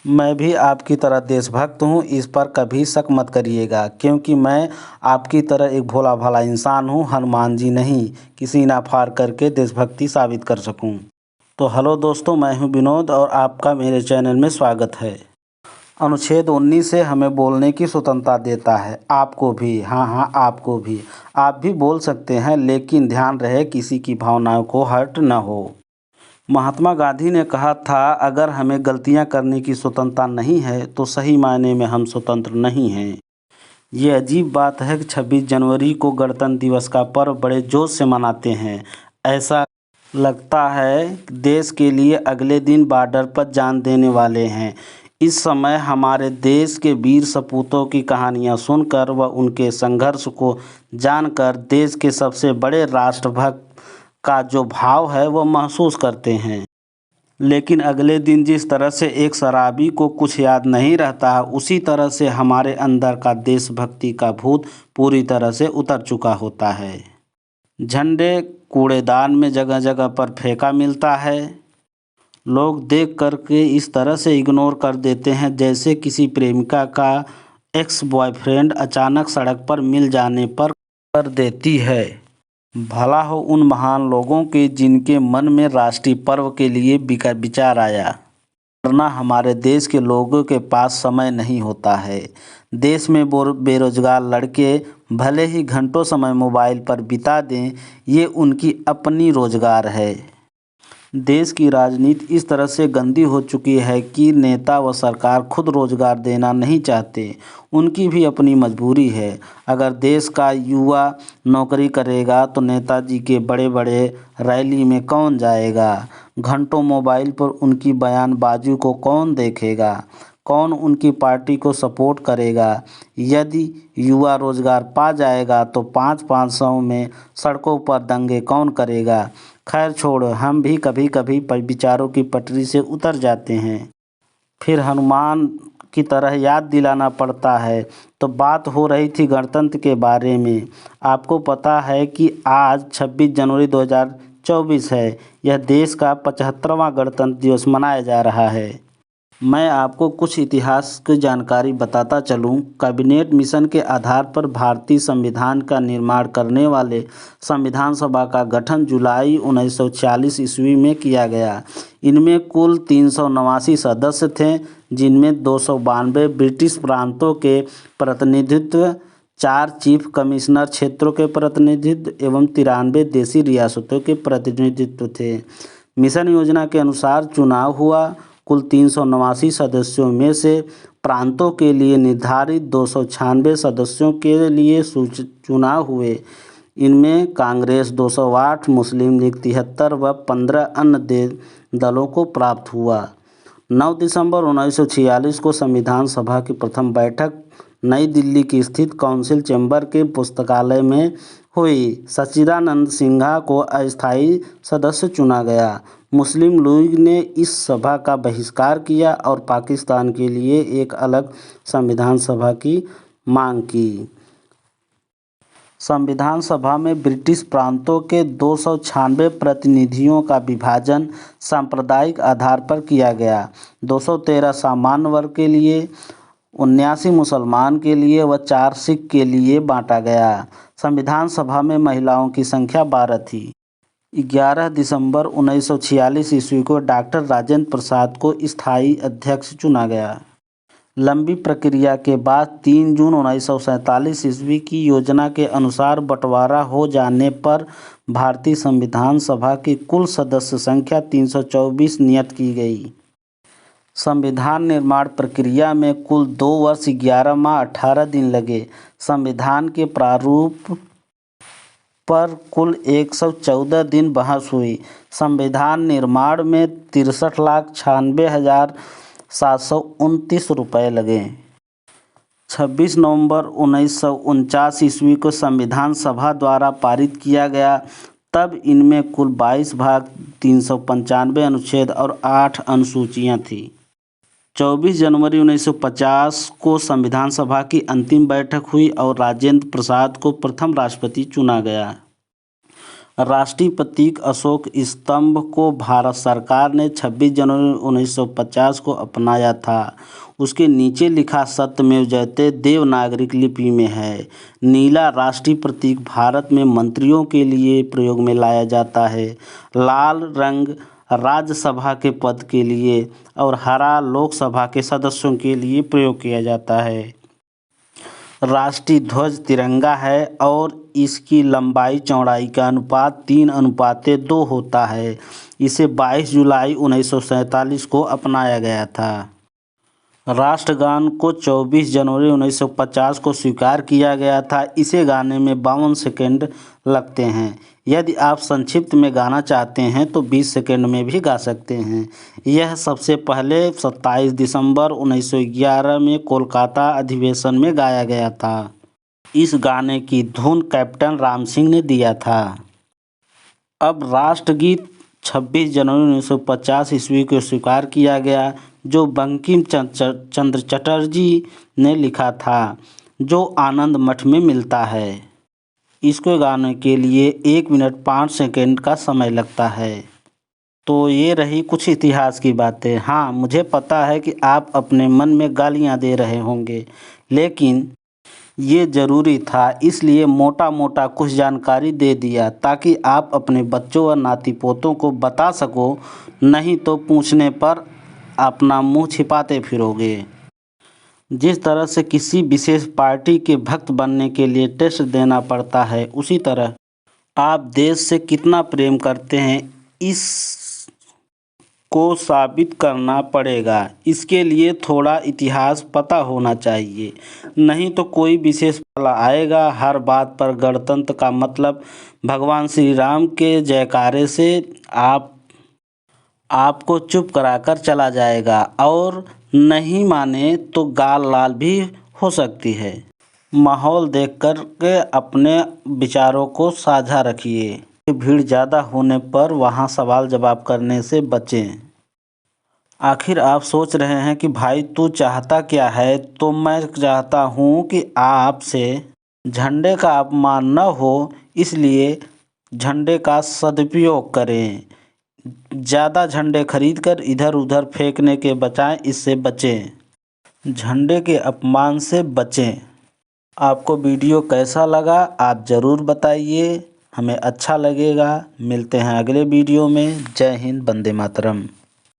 मैं भी आपकी तरह देशभक्त हूँ, इस पर कभी शक मत करिएगा, क्योंकि मैं आपकी तरह एक भोला भाला इंसान हूँ, हनुमान जी नहीं कि सीना फाड़ करके देशभक्ति साबित कर सकूँ। तो हेलो दोस्तों, मैं हूँ विनोद और आपका मेरे चैनल में स्वागत है। अनुच्छेद 19 से हमें बोलने की स्वतंत्रता देता है, आपको भी। हाँ, आपको भी। आप भी बोल सकते हैं, लेकिन ध्यान रहे किसी की भावनाओं को हर्ट न हो। महात्मा गांधी ने कहा था, अगर हमें गलतियां करने की स्वतंत्रता नहीं है तो सही मायने में हम स्वतंत्र नहीं हैं। ये अजीब बात है कि 26 जनवरी को गणतंत्र दिवस का पर्व बड़े जोश से मनाते हैं। ऐसा लगता है कि देश के लिए अगले दिन बॉर्डर पर जान देने वाले हैं। इस समय हमारे देश के वीर सपूतों की कहानियां सुनकर व उनके संघर्ष को जानकर देश के सबसे बड़े राष्ट्रभक्त का जो भाव है वो महसूस करते हैं। लेकिन अगले दिन जिस तरह से एक शराबी को कुछ याद नहीं रहता, उसी तरह से हमारे अंदर का देशभक्ति का भूत पूरी तरह से उतर चुका होता है। झंडे कूड़ेदान में जगह जगह पर फेंका मिलता है। लोग देख करके इस तरह से इग्नोर कर देते हैं जैसे किसी प्रेमिका का एक्स बॉयफ्रेंड अचानक सड़क पर मिल जाने पर कर देती है। भला हो उन महान लोगों के जिनके मन में राष्ट्रीय पर्व के लिए विचार आया, वरना हमारे देश के लोगों के पास समय नहीं होता है। देश में बेरोजगार लड़के भले ही घंटों समय मोबाइल पर बिता दें, ये उनकी अपनी रोजगार है। देश की राजनीति इस तरह से गंदी हो चुकी है कि नेता व सरकार खुद रोजगार देना नहीं चाहते। उनकी भी अपनी मजबूरी है। अगर देश का युवा नौकरी करेगा तो नेताजी के बड़े बड़े रैली में कौन जाएगा? घंटों मोबाइल पर उनकी बयानबाजी को कौन देखेगा? कौन उनकी पार्टी को सपोर्ट करेगा? यदि युवा रोजगार पा जाएगा तो 500 में सड़कों पर दंगे कौन करेगा? खैर छोड़ो, हम भी कभी कभी विचारों की पटरी से उतर जाते हैं, फिर हनुमान की तरह याद दिलाना पड़ता है। तो बात हो रही थी गणतंत्र के बारे में। आपको पता है कि आज 26 जनवरी 2024 है। यह देश का 75वां गणतंत्र दिवस मनाया जा रहा है। मैं आपको कुछ इतिहास की जानकारी बताता चलूं। कैबिनेट मिशन के आधार पर भारतीय संविधान का निर्माण करने वाले संविधान सभा का गठन जुलाई 1946 ईस्वी में किया गया। इनमें कुल 389 सदस्य थे, जिनमें 292 ब्रिटिश प्रांतों के प्रतिनिधित्व, 4 चीफ कमिश्नर क्षेत्रों के प्रतिनिधित्व एवं 93 देशी रियासतों के प्रतिनिधित्व थे। मिशन योजना के अनुसार चुनाव हुआ। कुल 389 सदस्यों में से प्रांतों के लिए निर्धारित 296 सदस्यों के लिए चुनाव हुए। इनमें कांग्रेस 208, मुस्लिम लीग 73 व 15 अन्य दलों को प्राप्त हुआ। 9 दिसंबर 1946 को संविधान सभा की प्रथम बैठक नई दिल्ली की स्थित काउंसिल चैम्बर के पुस्तकालय में हुई। सच्चिदानंद सिन्हा को अस्थायी सदस्य चुना गया। मुस्लिम लीग ने इस सभा का बहिष्कार किया और पाकिस्तान के लिए एक अलग संविधान सभा की मांग की। संविधान सभा में ब्रिटिश प्रांतों के 296 प्रतिनिधियों का विभाजन सांप्रदायिक आधार पर किया गया। 213 सामान्य वर्ग के लिए, 79 मुसलमान के लिए व 4 सिख के लिए बांटा गया। संविधान सभा में महिलाओं की संख्या 12 थी। 11 दिसंबर 1946 ईस्वी को डॉक्टर राजेंद्र प्रसाद को स्थायी अध्यक्ष चुना गया। लंबी प्रक्रिया के बाद 3 जून 1947 ईस्वी की योजना के अनुसार बंटवारा हो जाने पर भारतीय संविधान सभा की कुल सदस्य संख्या 324 नियत की गई। संविधान निर्माण प्रक्रिया में कुल 2 वर्ष 11 माह 18 दिन लगे। संविधान के प्रारूप पर कुल 114 दिन बहस हुई। संविधान निर्माण में 63,96,729 रुपये लगे। 26 नवंबर 1949 ईस्वी को संविधान सभा द्वारा पारित किया गया। तब इनमें कुल 22 भाग, 395 अनुच्छेद और 8 अनुसूचियां थीं। 24 जनवरी 1950 को संविधान सभा की अंतिम बैठक हुई और राजेंद्र प्रसाद को प्रथम राष्ट्रपति चुना गया। राष्ट्रीय प्रतीक अशोक स्तंभ को भारत सरकार ने 26 जनवरी 1950 को अपनाया था। उसके नीचे लिखा सत्यमेव जयते देवनागरी लिपि में है। नीला राष्ट्रीय प्रतीक भारत में मंत्रियों के लिए प्रयोग में लाया जाता है। लाल रंग राज्यसभा के पद के लिए और हरा लोकसभा के सदस्यों के लिए प्रयोग किया जाता है। राष्ट्रीय ध्वज तिरंगा है और इसकी लंबाई चौड़ाई का अनुपात 3:2 होता है। इसे 22 जुलाई 1947 को अपनाया गया था। राष्ट्रगान को 24 जनवरी 1950 को स्वीकार किया गया था। इसे गाने में 52 सेकंड लगते हैं। यदि आप संक्षिप्त में गाना चाहते हैं तो 20 सेकंड में भी गा सकते हैं। यह सबसे पहले 27 दिसंबर 1911 में कोलकाता अधिवेशन में गाया गया था। इस गाने की धुन कैप्टन राम सिंह ने दिया था। अब राष्ट्रगीत 26 जनवरी 1950 ईस्वी को स्वीकार किया गया, जो बंकिम चंद्र चटर्जी ने लिखा था, जो आनंद मठ में मिलता है। इसको गाने के लिए 1 मिनट 5 सेकंड का समय लगता है। तो ये रही कुछ इतिहास की बातें। हाँ, मुझे पता है कि आप अपने मन में गालियाँ दे रहे होंगे, लेकिन ये ज़रूरी था, इसलिए मोटा मोटा कुछ जानकारी दे दिया ताकि आप अपने बच्चों और नाती पोतों को बता सको, नहीं तो पूछने पर अपना मुंह छिपाते फिरोगे। जिस तरह से किसी विशेष पार्टी के भक्त बनने के लिए टेस्ट देना पड़ता है, उसी तरह आप देश से कितना प्रेम करते हैं इस को साबित करना पड़ेगा। इसके लिए थोड़ा इतिहास पता होना चाहिए, नहीं तो कोई विशेष वाला आएगा हर बात पर गणतंत्र का मतलब भगवान श्री राम के जयकारे से आपको चुप कराकर चला जाएगा और नहीं माने तो गाल लाल भी हो सकती है। माहौल देखकर के अपने विचारों को साझा रखिए। भीड़ ज़्यादा होने पर वहाँ सवाल जवाब करने से बचें। आखिर आप सोच रहे हैं कि भाई तू चाहता क्या है, तो मैं चाहता हूँ कि आपसे झंडे का अपमान न हो, इसलिए झंडे का सदुपयोग करें। ज़्यादा झंडे खरीदकर इधर उधर फेंकने के बजाय इससे बचें। झंडे के अपमान से बचें। आपको वीडियो कैसा लगा आप ज़रूर बताइए, हमें अच्छा लगेगा। मिलते हैं अगले वीडियो में। जय हिंद, वंदे मातरम।